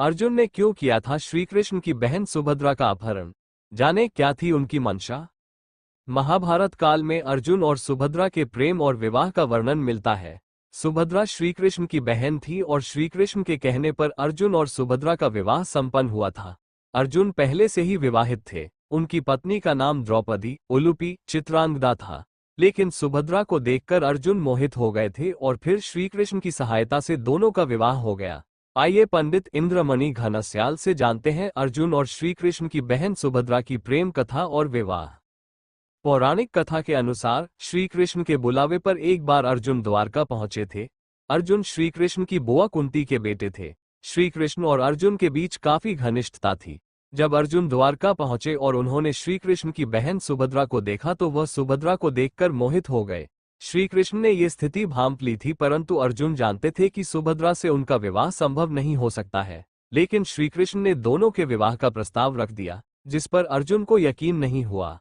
अर्जुन ने क्यों किया था श्री कृष्ण की बहन सुभद्रा का अपहरण? जाने क्या थी उनकी मंशा। महाभारत काल में अर्जुन और सुभद्रा के प्रेम और विवाह का वर्णन मिलता है। सुभद्रा श्री कृष्ण की बहन थी और श्री कृष्ण के कहने पर अर्जुन और सुभद्रा का विवाह संपन्न हुआ था। अर्जुन पहले से ही विवाहित थे। उनकी पत्नी का नाम द्रौपदी, उलूपी, चित्रांगदा था। लेकिन सुभद्रा को देखकर अर्जुन मोहित हो गए थे और फिर श्री कृष्ण की सहायता से दोनों का विवाह हो गया। आइए पंडित इंद्रमणि घनश्याल से जानते हैं अर्जुन और श्री कृष्ण की बहन सुभद्रा की प्रेम कथा और विवाह। पौराणिक कथा के अनुसार श्री कृष्ण के बुलावे पर एक बार अर्जुन द्वारका पहुंचे थे। अर्जुन श्री कृष्ण की बुआ कुंती के बेटे थे। श्री कृष्ण और अर्जुन के बीच काफी घनिष्ठता थी। जब अर्जुन द्वारका पहुंचे और उन्होंने श्री कृष्ण की बहन सुभद्रा को देखा तो वह सुभद्रा को देखकर मोहित हो गए। श्री कृष्ण ने ये स्थिति भांप ली थी, परंतु अर्जुन जानते थे कि सुभद्रा से उनका विवाह संभव नहीं हो सकता है। लेकिन श्री कृष्ण ने दोनों के विवाह का प्रस्ताव रख दिया, जिस पर अर्जुन को यकीन नहीं हुआ।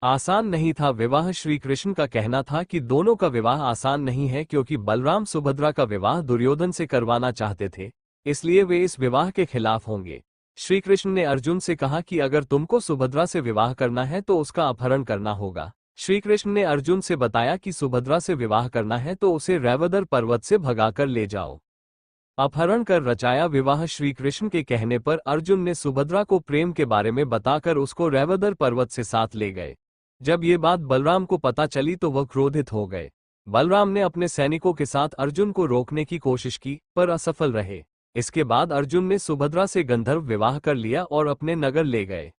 आसान नहीं था विवाह। श्री कृष्ण का कहना था कि दोनों का विवाह आसान नहीं है, क्योंकि बलराम सुभद्रा का विवाह दुर्योधन से करवाना चाहते थे, इसलिए वे इस विवाह के खिलाफ होंगे। श्री कृष्ण ने अर्जुन से कहा कि अगर तुमको सुभद्रा से विवाह करना है तो उसका अपहरण करना होगा। श्री कृष्ण ने अर्जुन से बताया कि सुभद्रा से विवाह करना है तो उसे रैवदर पर्वत से भगाकर ले जाओ। अपहरण कर रचाया विवाह। श्री कृष्ण के कहने पर अर्जुन ने सुभद्रा को प्रेम के बारे में बताकर उसको रैवदर पर्वत से साथ ले गए। जब ये बात बलराम को पता चली तो वह क्रोधित हो गए। बलराम ने अपने सैनिकों के साथ अर्जुन को रोकने की कोशिश की, पर असफल रहे। इसके बाद अर्जुन ने सुभद्रा से गंधर्व विवाह कर लिया और अपने नगर ले गए।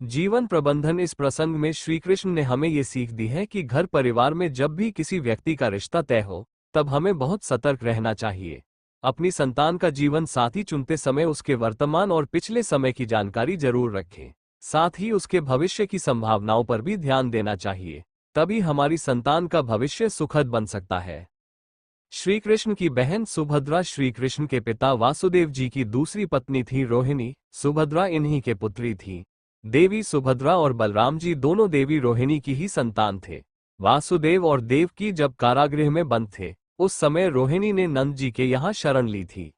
जीवन प्रबंधन। इस प्रसंग में श्री कृष्ण ने हमें ये सीख दी है कि घर परिवार में जब भी किसी व्यक्ति का रिश्ता तय हो, तब हमें बहुत सतर्क रहना चाहिए। अपनी संतान का जीवन साथी चुनते समय उसके वर्तमान और पिछले समय की जानकारी जरूर रखें। साथ ही उसके भविष्य की संभावनाओं पर भी ध्यान देना चाहिए, तभी हमारी संतान का भविष्य सुखद बन सकता है। श्री कृष्ण की बहन सुभद्रा श्री कृष्ण के पिता वासुदेव जी की दूसरी पत्नी थी रोहिणी। सुभद्रा इन्हीं के पुत्री थी। देवी सुभद्रा और बलराम जी दोनों देवी रोहिणी की ही संतान थे। वासुदेव और देवकी जब कारागृह में बंद थे, उस समय रोहिणी ने नंद जी के यहाँ शरण ली थी।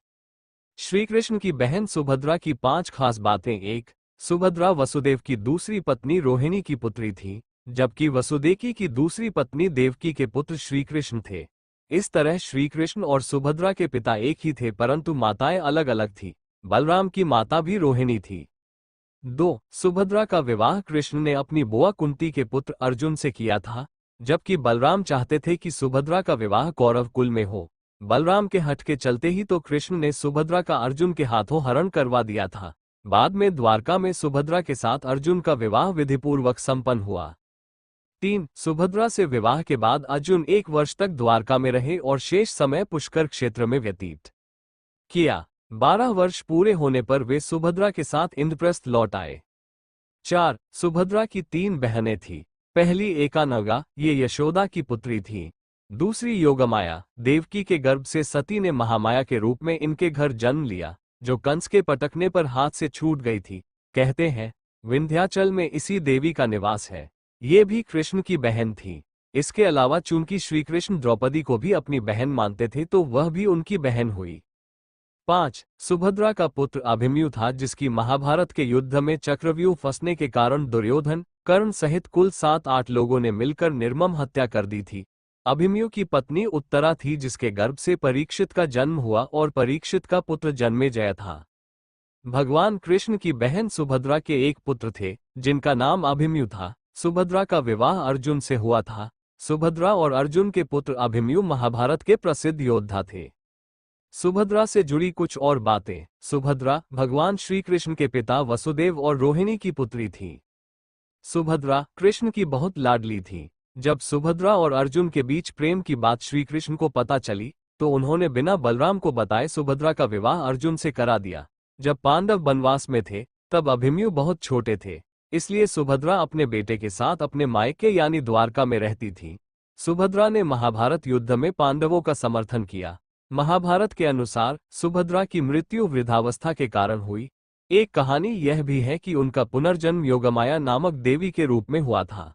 श्री कृष्ण की बहन सुभद्रा की 5 खास बातें। 1. सुभद्रा वसुदेव की दूसरी पत्नी रोहिणी की पुत्री थी, जबकि वसुदेकी की दूसरी पत्नी देवकी के पुत्र श्री कृष्ण थे। इस तरह श्री कृष्ण और सुभद्रा के पिता एक ही थे, परंतु माताएं अलग अलग थीं। बलराम की माता भी रोहिणी थी। 2. सुभद्रा का विवाह कृष्ण ने अपनी बुआ कुंती के पुत्र अर्जुन से किया था, जबकि बलराम चाहते थे कि सुभद्रा का विवाह कौरव कुल में हो। बलराम के हट के चलते ही तो कृष्ण ने सुभद्रा का अर्जुन के हाथों हरण करवा दिया था। बाद में द्वारका में सुभद्रा के साथ अर्जुन का विवाह विधिपूर्वक संपन्न हुआ। 3. सुभद्रा से विवाह के बाद अर्जुन 1 वर्ष तक द्वारका में रहे और शेष समय पुष्कर क्षेत्र में व्यतीत किया। 12 वर्ष पूरे होने पर वे सुभद्रा के साथ इंद्रप्रस्थ लौट आए। 4. सुभद्रा की 3 बहनें थीं। पहली एकानगा, ये यशोदा की पुत्री थी। दूसरी योगमाया, देवकी के गर्भ से सती ने महामाया के रूप में इनके घर जन्म लिया, जो कंस के पटकने पर हाथ से छूट गई थी। कहते हैं विंध्याचल में इसी देवी का निवास है। ये भी कृष्ण की बहन थी। इसके अलावा चूंकि श्री कृष्ण द्रौपदी को भी अपनी बहन मानते थे तो वह भी उनकी बहन हुई। 5. सुभद्रा का पुत्र अभिमन्यु था, जिसकी महाभारत के युद्ध में चक्रव्यूह फंसने के कारण दुर्योधन, कर्ण सहित कुल 7-8 लोगों ने मिलकर निर्मम हत्या कर दी थी। अभिमन्यु की पत्नी उत्तरा थी, जिसके गर्भ से परीक्षित का जन्म हुआ और परीक्षित का पुत्र जन्मेजय था। भगवान कृष्ण की बहन सुभद्रा के एक पुत्र थे, जिनका नाम अभिमन्यु था। सुभद्रा का विवाह अर्जुन से हुआ था। सुभद्रा और अर्जुन के पुत्र अभिमन्यु महाभारत के प्रसिद्ध योद्धा थे। सुभद्रा से जुड़ी कुछ और बातें। सुभद्रा भगवान श्री कृष्ण के पिता वसुदेव और रोहिणी की पुत्री थी। सुभद्रा कृष्ण की बहुत लाडली थी। जब सुभद्रा और अर्जुन के बीच प्रेम की बात श्री कृष्ण को पता चली तो उन्होंने बिना बलराम को बताए सुभद्रा का विवाह अर्जुन से करा दिया। जब पांडव वनवास में थे तब अभिमन्यु बहुत छोटे थे, इसलिए सुभद्रा अपने बेटे के साथ अपने मायके यानी द्वारका में रहती थी। सुभद्रा ने महाभारत युद्ध में पांडवों का समर्थन किया। महाभारत के अनुसार सुभद्रा की मृत्यु वृद्धावस्था के कारण हुई। एक कहानी यह भी है कि उनका पुनर्जन्म योगमाया नामक देवी के रूप में हुआ था।